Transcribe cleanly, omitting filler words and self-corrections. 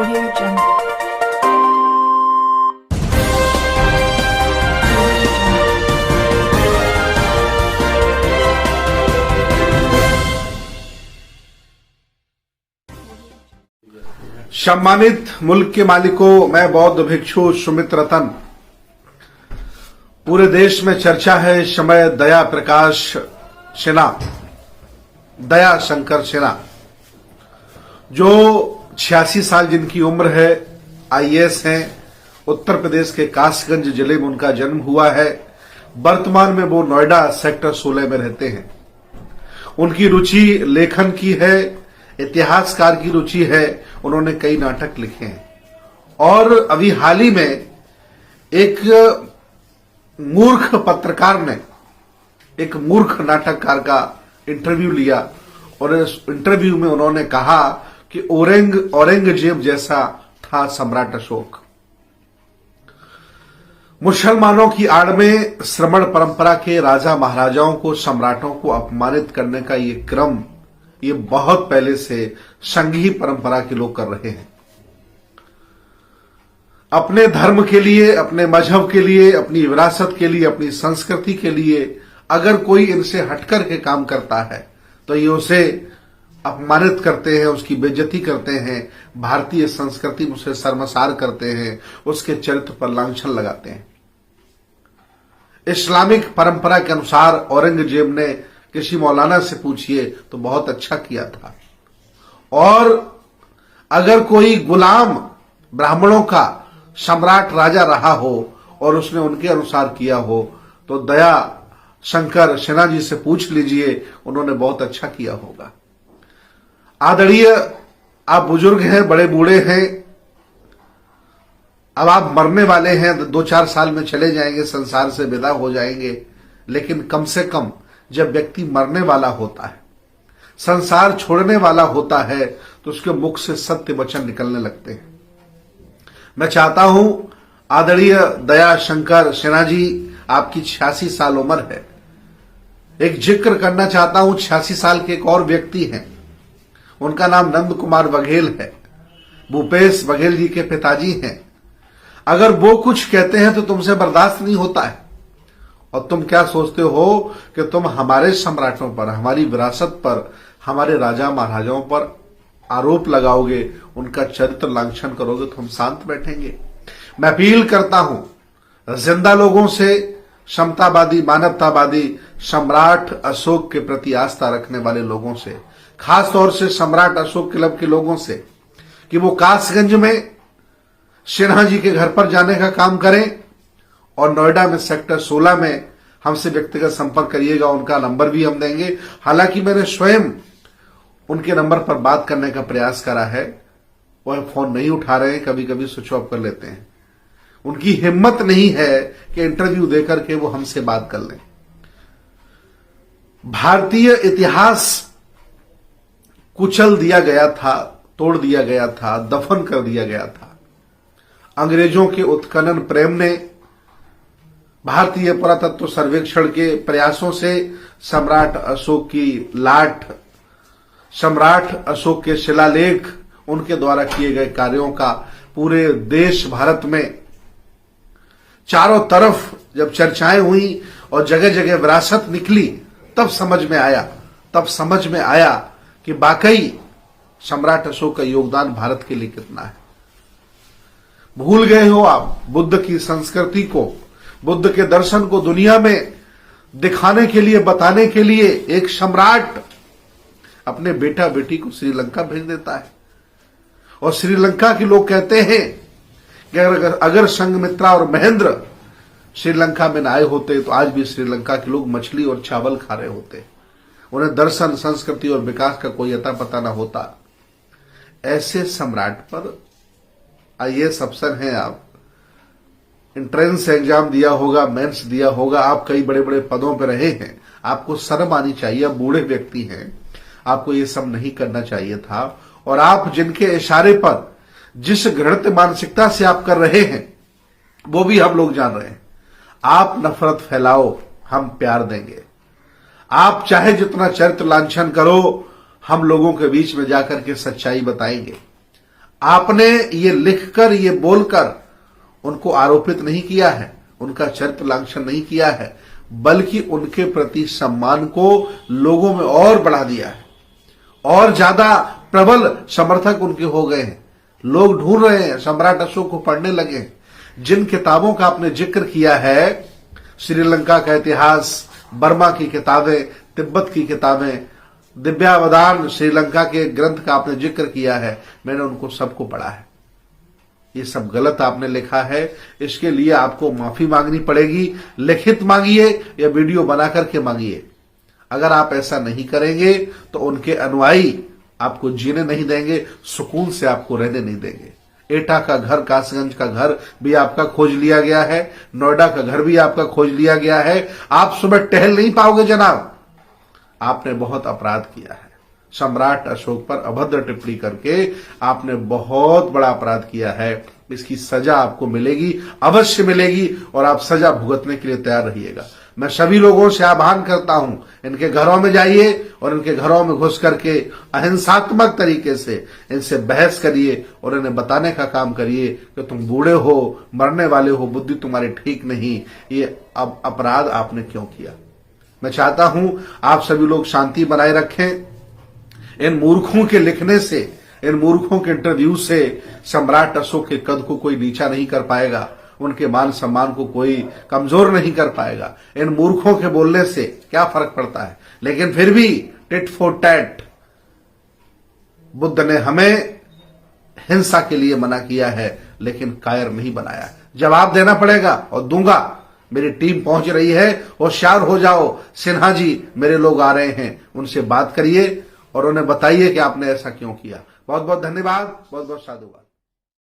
Audio Jungle. सम्मानित मुल्क के मालिकों, मैं बौद्ध भिक्षु सुमित रतन। पूरे देश में चर्चा है इस समय दया प्रकाश सिन्हा, दया शंकर सिन्हा, जो 86 साल जिनकी उम्र है, आईएएस हैं। उत्तर प्रदेश के कासगंज जिले में उनका जन्म हुआ है। वर्तमान में वो नोएडा सेक्टर 16 में रहते हैं। उनकी रुचि लेखन की है, इतिहासकार की रुचि है। उन्होंने कई नाटक लिखे हैं और अभी हाल ही में एक मूर्ख पत्रकार ने एक मूर्ख नाटककार का इंटरव्यू लिया और इस इंटरव्यू में उन्होंने कहा कि औरंगजेब जैसा था सम्राट अशोक। मुसलमानों की आड़ में श्रमण परंपरा के राजा महाराजाओं को, सम्राटों को अपमानित करने का ये क्रम ये बहुत पहले से संघी परंपरा के लोग कर रहे हैं। अपने धर्म के लिए, अपने मजहब के लिए, अपनी विरासत के लिए, अपनी संस्कृति के लिए अगर कोई इनसे हटकर के काम करता है तो ये उसे अपमानित करते हैं, उसकी बेइज्जती करते हैं, भारतीय संस्कृति में उसे शर्मसार करते हैं, उसके चरित्र पर लांछन लगाते हैं। इस्लामिक परंपरा के अनुसार औरंगजेब ने, किसी मौलाना से पूछिए तो बहुत अच्छा किया था। और अगर कोई गुलाम ब्राह्मणों का सम्राट राजा रहा हो और उसने उनके अनुसार किया हो तो दया शंकर सिन्हा जी से पूछ लीजिए, उन्होंने बहुत अच्छा किया होगा। आदरणीय, आप बुजुर्ग हैं, बड़े बूढ़े हैं, अब आप मरने वाले हैं, 2-4 साल में चले जाएंगे, संसार से विदा हो जाएंगे। लेकिन कम से कम जब व्यक्ति मरने वाला होता है, संसार छोड़ने वाला होता है, तो उसके मुख से सत्य वचन निकलने लगते हैं। मैं चाहता हूं आदरणीय दया शंकर सिन्हा जी, आपकी 86 साल उम्र है। एक जिक्र करना चाहता हूं, 86 साल के एक और व्यक्ति हैं, उनका नाम नंद कुमार बघेल है, भूपेश बघेल जी के पिताजी हैं। अगर वो कुछ कहते हैं तो तुमसे बर्दाश्त नहीं होता है और तुम क्या सोचते हो कि तुम हमारे सम्राटों पर, हमारी विरासत पर, हमारे राजा महाराजाओं पर आरोप लगाओगे, उनका चरित्र लांछन करोगे तो हम शांत बैठेंगे? मैं अपील करता हूं जिंदा लोगों से, समतावादी, मानवतावादी, सम्राट अशोक के प्रति आस्था रखने वाले लोगों से, खास तौर से सम्राट अशोक क्लब के लोगों से, कि वो कासगंज में सिन्हा जी के घर पर जाने का काम करें और नोएडा में सेक्टर 16 में हमसे व्यक्तिगत संपर्क करिएगा। उनका नंबर भी हम देंगे। हालांकि मैंने स्वयं उनके नंबर पर बात करने का प्रयास करा है, वह फोन नहीं उठा रहे हैं, कभी कभी स्विच ऑफ कर लेते हैं। उनकी हिम्मत नहीं है कि इंटरव्यू देकर के वो हमसे बात कर लें। भारतीय इतिहास कुचल दिया गया था, तोड़ दिया गया था, दफन कर दिया गया था। अंग्रेजों के उत्खनन प्रेम ने, भारतीय पुरातत्व सर्वेक्षण के प्रयासों से, सम्राट अशोक की लाट, सम्राट अशोक के शिलालेख, उनके द्वारा किए गए कार्यों का पूरे देश भारत में चारों तरफ जब चर्चाएं हुई और जगह जगह विरासत निकली, तब समझ में आया कि वाकई सम्राट अशोक का योगदान भारत के लिए कितना है। भूल गए हो आप बुद्ध की संस्कृति को, बुद्ध के दर्शन को दुनिया में दिखाने के लिए, बताने के लिए एक सम्राट अपने बेटा बेटी को श्रीलंका भेज देता है। और श्रीलंका के लोग कहते हैं कि अगर संघमित्रा और महेंद्र श्रीलंका में न आए होते तो आज भी श्रीलंका के लोग मछली और चावल खा रहे होते, उन्हें दर्शन, संस्कृति और विकास का कोई अता पता न होता। ऐसे सम्राट पर आईएएस अफसर हैं आप, एंट्रेंस एग्जाम दिया होगा, मेंस दिया होगा, आप कई बड़े बड़े पदों पर रहे हैं, आपको शर्म आनी चाहिए। आप बूढ़े व्यक्ति हैं, आपको ये सब नहीं करना चाहिए था। और आप जिनके इशारे पर, जिस घृणित मानसिकता से आप कर रहे हैं, वो भी हम लोग जान रहे हैं। आप नफरत फैलाओ, हम प्यार देंगे। आप चाहे जितना चरित्र लांछन करो, हम लोगों के बीच में जाकर के सच्चाई बताएंगे। आपने ये लिखकर, ये बोलकर उनको आरोपित नहीं किया है, उनका चरित्र लांछन नहीं किया है, बल्कि उनके प्रति सम्मान को लोगों में और बढ़ा दिया है और ज्यादा प्रबल समर्थक उनके हो गए हैं। लोग ढूंढ रहे हैं, सम्राट अशोक को पढ़ने लगे हैं। जिन किताबों का आपने जिक्र किया है, श्रीलंका का इतिहास, बर्मा की किताबें, तिब्बत की किताबें, दिव्यावधान श्रीलंका के ग्रंथ का आपने जिक्र किया है, मैंने उनको सबको पढ़ा है। ये सब गलत आपने लिखा है, इसके लिए आपको माफी मांगनी पड़ेगी। लिखित मांगिए या वीडियो बना करके मांगिए। अगर आप ऐसा नहीं करेंगे तो उनके अनुयायी आपको जीने नहीं देंगे, सुकून से आपको रहने नहीं देंगे। एटा का घर, कासगंज का घर भी आपका खोज लिया गया है, नोएडा का घर भी आपका खोज लिया गया है। आप सुबह टहल नहीं पाओगे जनाब। आपने बहुत अपराध किया है। सम्राट अशोक पर अभद्र टिप्पणी करके आपने बहुत बड़ा अपराध किया है। इसकी सजा आपको मिलेगी, अवश्य मिलेगी, और आप सजा भुगतने के लिए तैयार रहिएगा। मैं सभी लोगों से आह्वान करता हूं, इनके घरों में जाइए और इनके घरों में घुस करके अहिंसात्मक तरीके से इनसे बहस करिए और इन्हें बताने का काम करिए कि तुम बूढ़े हो, मरने वाले हो, बुद्धि तुम्हारी ठीक नहीं, ये अब अपराध आपने क्यों किया। मैं चाहता हूं आप सभी लोग शांति बनाए रखें। इन मूर्खों के लिखने से, इन मूर्खों के इंटरव्यू से सम्राट अशोक के कद को कोई नीचा नहीं कर पाएगा, उनके मान सम्मान को कोई कमजोर नहीं कर पाएगा। इन मूर्खों के बोलने से क्या फर्क पड़ता है। लेकिन फिर भी टिट फॉर टैट, बुद्ध ने हमें हिंसा के लिए मना किया है, लेकिन कायर नहीं बनाया। जवाब देना पड़ेगा और दूंगा। मेरी टीम पहुंच रही है, होशियार हो जाओ। सिन्हा जी, मेरे लोग आ रहे हैं, उनसे बात करिए और उन्हें बताइए कि आपने ऐसा क्यों किया। बहुत बहुत धन्यवाद, बहुत बहुत साधुवाद।